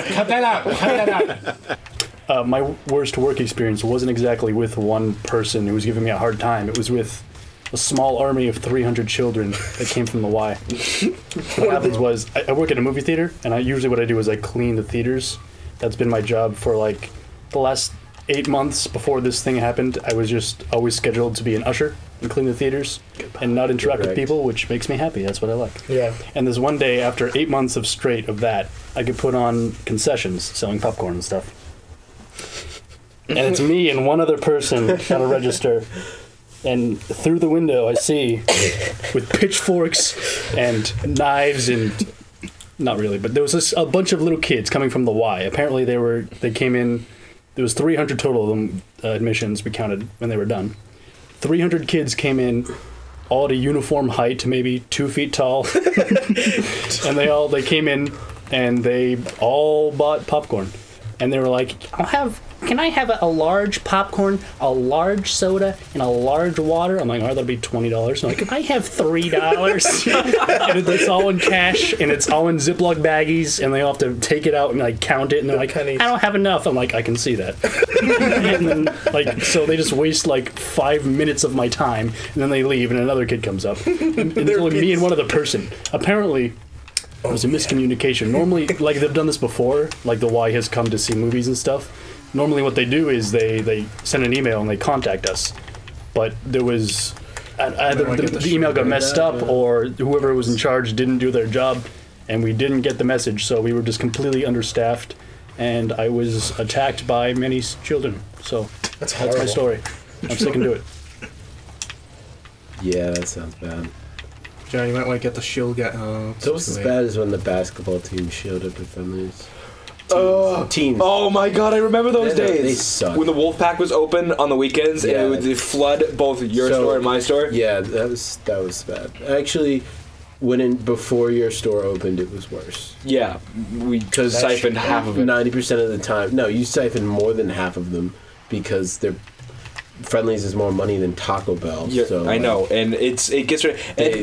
Cut that out. Cut that out. My worst work experience wasn't exactly with one person who was giving me a hard time. It was with a small army of 300 children that came from the Y. What happens was, I work at a movie theater, and usually what I do is I clean the theaters. That's been my job for like the last 8 months before this thing happened. I was just always scheduled to be an usher and clean the theaters and not interact with people, which makes me happy. That's what I like. Yeah. And this one day, after 8 months of straight of that, I could put on concessions selling popcorn and stuff. And it's me and one other person at a register. And through the window, I see, with pitchforks and knives and... Not really, but there was a bunch of little kids coming from the Y. Apparently they came in... There was 300 total of them, admissions we counted when they were done. 300 kids came in, all at a uniform height, maybe 2 feet tall. And they came in and they all bought popcorn. And they were like, can I have a large popcorn, a large soda, and a large water? I'm like, all right, that'll be $20. I'm like, I have $3. And it's all in cash, and it's all in Ziploc baggies, and they all have to take it out and like count it, and they're like, I don't have enough. I'm like, I can see that. And then, so they just waste like 5 minutes of my time, and then they leave, and another kid comes up. And it's only me and one other person. Apparently, it was a miscommunication. Normally, like they've done this before, like the Y has come to see movies and stuff. Normally what they do is they send an email and they contact us. But there was... Either the email got messed up or whoever was in charge didn't do their job and we didn't get the message, so we were just completely understaffed and I was attacked by many children. So that's my story. I'm sticking to it. Yeah, that sounds bad. John, you might want to get the shield guy. It's almost as bad as when the basketball team showed up at Friendlies. Teams. Oh my god, I remember those days. They suck. When the Wolfpack was open on the weekends and it would flood both your store and my store. Yeah, that was bad. Actually, before your store opened, it was worse. Yeah, we siphoned half of it. 90% of the time. No, you siphoned more than half of them because they're Friendlies is more money than Taco Bell. Yeah, so, I know, and it gets rid.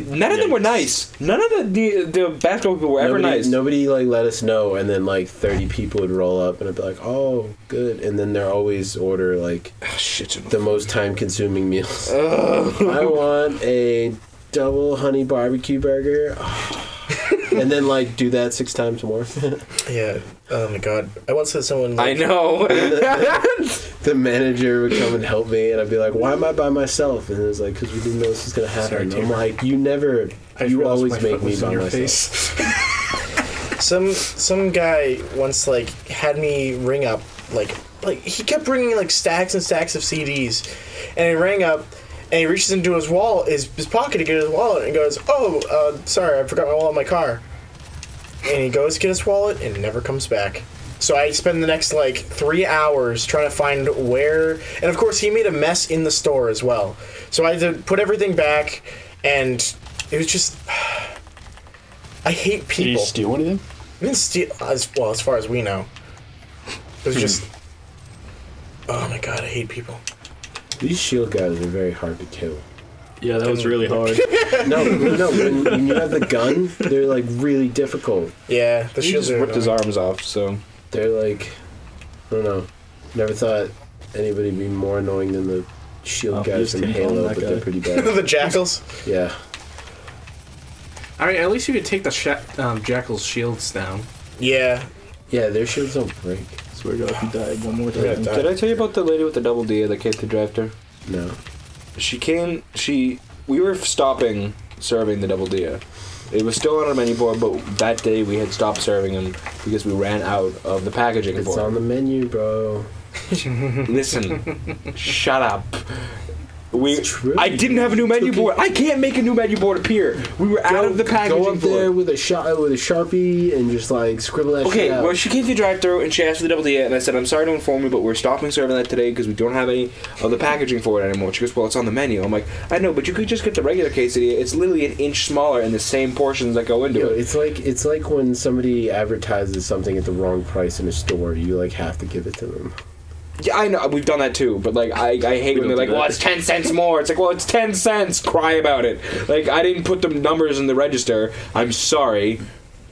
None of them were nice. None of the basketball people were ever nice. Nobody let us know, and then 30 people would roll up, and I'd be like, "Oh, good," and then they're always order the most time-consuming meals. I want a double honey barbecue burger. And then do that 6 times more. Yeah. Oh my god. I once had someone. I know. The manager would come and help me, and I'd be like, "Why am I by myself?" And it was like, "Because we didn't know this was gonna happen." Sorry, I'm like, "You always make me by myself." Some guy once had me ring up he kept bringing stacks and stacks of CDs, and he rang up. And he reaches into his pocket to get his wallet, and goes, sorry, I forgot my wallet in my car. And he goes to get his wallet, and never comes back. So I spend the next, 3 hours trying to find where... And, of course, he made a mess in the store as well. So I had to put everything back, and it was just... I hate people. Did he steal anything? He didn't steal... as far as we know. It was just... Oh, my God, I hate people. These shield guys are very hard to kill. Yeah, that was really hard. No. When you have the gun, they're really difficult. Yeah, the shields just ripped his arms off. So they're I don't know. Never thought anybody would be more annoying than the shield guys from Halo, but they're pretty bad. The jackals. Yeah. I mean, at least you could take the jackal's shields down. Yeah. Yeah, their shields don't break. Swear to God, if you died one more time. Did I tell you about the lady with the double D that came to drive-thru? No. We were stopping serving the double D. It was still on our menu board, but that day we had stopped serving them because we ran out of the packaging It's for it. on the menu, bro. Listen, shut up. It's true. I didn't have a new menu board. I can't make a new menu board appear. We were out of the packaging. Go up there with a Sharpie and just scribble that shit out. Okay, well, she came to the drive-thru and she asked for the double D, and I said, "I'm sorry to inform you, but we're stopping serving that today because we don't have any of the packaging for it anymore." She goes, "Well, it's on the menu." I'm like, "I know, but you could just get the regular quesadilla. It's literally an inch smaller and the same portions that go into it." It's like when somebody advertises something at the wrong price in a store, you have to give it to them. Yeah, I know. We've done that too, but I hate when they're like, "Well, it's 10 cents more." It's like, "Well, it's 10 cents. Cry about it." I didn't put the numbers in the register. I'm sorry.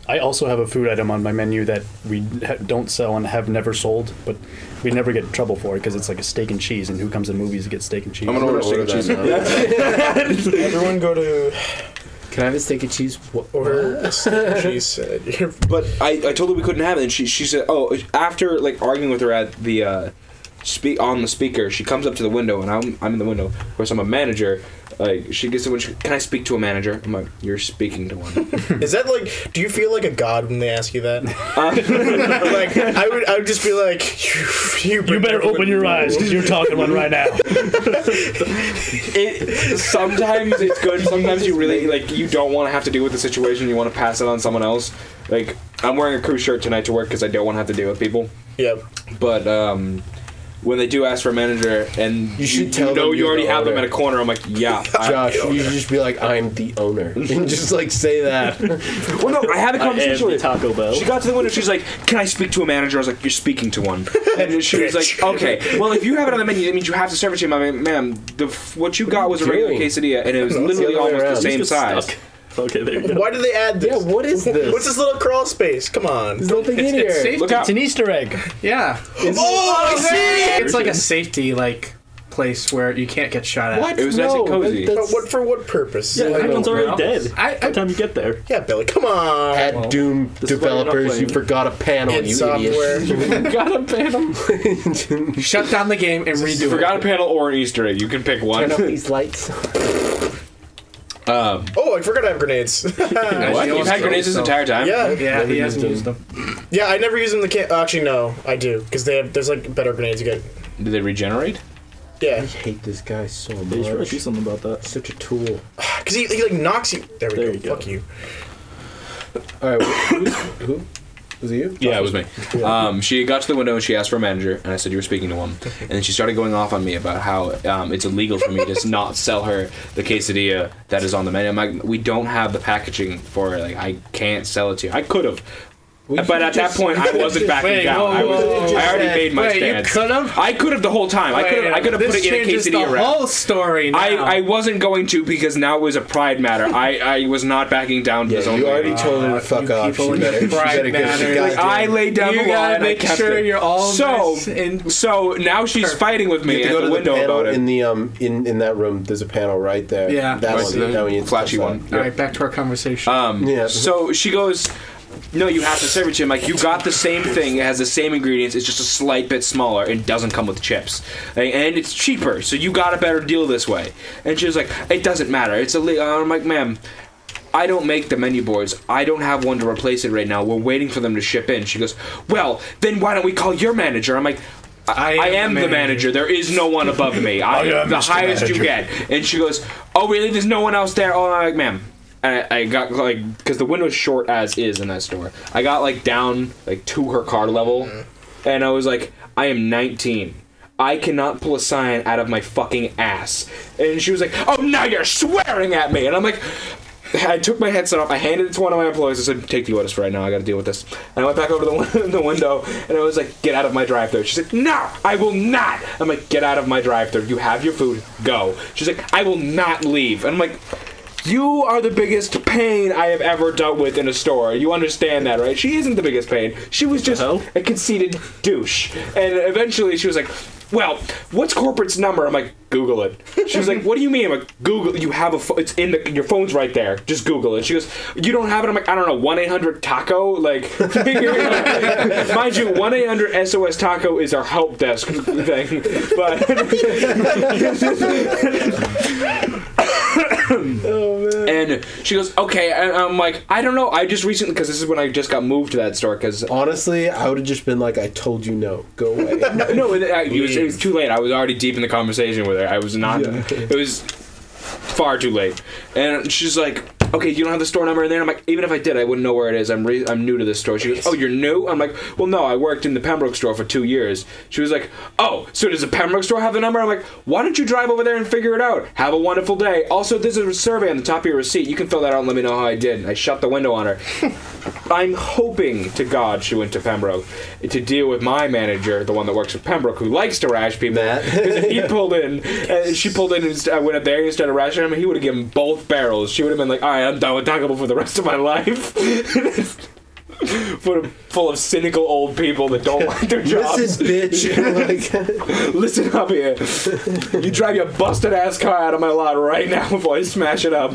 I also have a food item on my menu that we don't sell and have never sold, but we never get in trouble for it because it's like a steak and cheese, and who comes in movies to get steak and cheese? I'm gonna order steak and cheese. Everyone go to Can I have a steak and cheese? order a steak and cheese. But I told her we couldn't have it, and she said, oh, after like arguing with her at the on the speaker, she comes up to the window, and I'm in the window. Of course, I'm a manager. Like, she gets to when can I speak to a manager? I'm like, you're speaking to one. Is that like? Do you feel like a god when they ask you that? Like, I would just be like, you better open your eyes because you're talking one right now. Sometimes it's good. Sometimes you really like you don't want to have to deal with the situation. You want to pass it on someone else. Like, I'm wearing a crew shirt tonight to work because I don't want to have to deal with people. Yep. But when they do ask for a manager and You should tell them you you're already the have them owner. in a corner, I'm like, yeah. Josh, you should just be like, I'm the owner. And just like say that. Well, no, I had a conversation with her. Taco Bell. She got to the window. She's like, "Can I speak to a manager?" I was like, "You're speaking to one." And she was like, "Okay, well, if you have it on the menu, that means you have to serve it to him." I mean, ma'am, what you got was a regular doing? quesadilla, and it was literally the other way almost the around. same size. Okay, there you go. Why did they add this? Yeah, what is this? What's this little crawl space? Come on. There's nothing in It's here. safety. Look out! It's an Easter egg. Yeah. Oh, I see. It's like a safety place where you can't get shot at. What? It was nice and cozy. But for what purpose? Yeah, everyone's already know. dead. I- By the time you get there. Yeah, Billy. Come on. At Doom This is why you're not developers, playing. you forgot a panel, In you software. idiot. Gotta ban them. Shut down the game and redo You it. forgot a panel or an Easter egg. You can pick one. Turn off these lights. Oh, I forgot I have grenades. What? You've had grenades this entire time? Yeah. Yeah, he hasn't used used them. Yeah, I never use them. Actually, no, I do because there's like better grenades you get. Did they regenerate? Yeah, I hate this guy so Yeah, you should much. do something about that. Such a tool. because he like knocks you. There we There go. you go. Fuck you. Alright, who? Was it you? Yeah, it was me. She got to the window and she asked for a manager, and I said you were speaking to one. And then she started going off on me about how it's illegal for me to not sell her the quesadilla that is on the menu. I'm like, we don't have the packaging for it. Like, I can't sell it to you. I could have. But at that point, I wasn't backing Wait, down. whoa, I whoa, already made my Wait, stance. you could have? I could have the whole time. I could have put This it in a changes quesadilla the wrap. whole story now. I wasn't going to because now it was a pride matter. I was not backing down to Yeah, this own you already lady. told her to fuck you off. people She and better, your she pride better get matters. the Like, I laid down You the law gotta and I make kept sure it. you're all So, nice and so now she's fighting with me You at have to go the to the window panel about it. in the in that room. There's a panel right there. Yeah. that Right, one. the That one. You flashy one. all right, back to our conversation. Yeah. So she goes, no, you have to serve it to him. Like, you got the same thing. It has the same ingredients. It's just a slight bit smaller and doesn't come with chips. And it's cheaper, so you got a better deal this way. And she was like, it doesn't matter. It's illegal. I'm like, ma'am, I don't make the menu boards. I don't have one to replace it right now. We're waiting for them to ship in. She goes, well, then why don't we call your manager? I'm like, I am the manager. There is no one above me. I am the highest you get. And she goes, oh, really? There's no one else there? Oh, I'm like, ma'am. And I got, like, because the window's short as is in that store. I got, like, down, like, to her car level. And I was like, I am 19. I cannot pull a sign out of my fucking ass. And she was like, oh, now you're swearing at me. And I'm like, I took my headset off. I handed it to one of my employees. I said, take the orders for right now. I got to deal with this. And I went back over to the window, and I was like, get out of my drive-thru. She's like, no, I will not. I'm like, get out of my drive-thru. You have your food. Go. She's like, I will not leave. And I'm like, you are the biggest pain I have ever dealt with in a store. You understand that, right? She isn't the biggest pain. She was just a conceited douche. And eventually she was like, well, what's corporate's number? I'm like, Google it. She was like, what do you mean? I'm like, Google. You have it's in your phone's right there. Just Google it. She goes, you don't have it? I'm like, I don't know, 1-800-TACO? Like, mind you, 1-800-SOS-TACO is our help desk thing. But oh, man. And she goes, okay. And I'm like, I don't know. I just recently, because this is when I just got moved to that store. Because honestly, I would have just been like, I told you no. Go away. no, it was too late. I was already deep in the conversation with her. I was not. Yeah. It was far too late. And she's like, okay, you don't have the store number in there? I'm like, even if I did, I wouldn't know where it is. I'm new to this store. She goes, oh, you're new? I'm like, well, no, I worked in the Pembroke store for 2 years. She was like, oh, so does the Pembroke store have the number? I'm like, why don't you drive over there and figure it out? Have a wonderful day. Also, there's a survey on the top of your receipt. You can fill that out and let me know how I did. I shut the window on her. I'm hoping to God she went to Pembroke to deal with my manager, the one that works at Pembroke, who likes to rash people. Because if he pulled in, and she pulled in and I went up there instead of rashing him, he would have given both barrels. She would have been like, all right, I'm done with Taco Bell for the rest of my life. full of cynical old people that don't like their jobs. Listen, bitch. Listen up here. You drive your busted ass car out of my lot right now before I smash it up.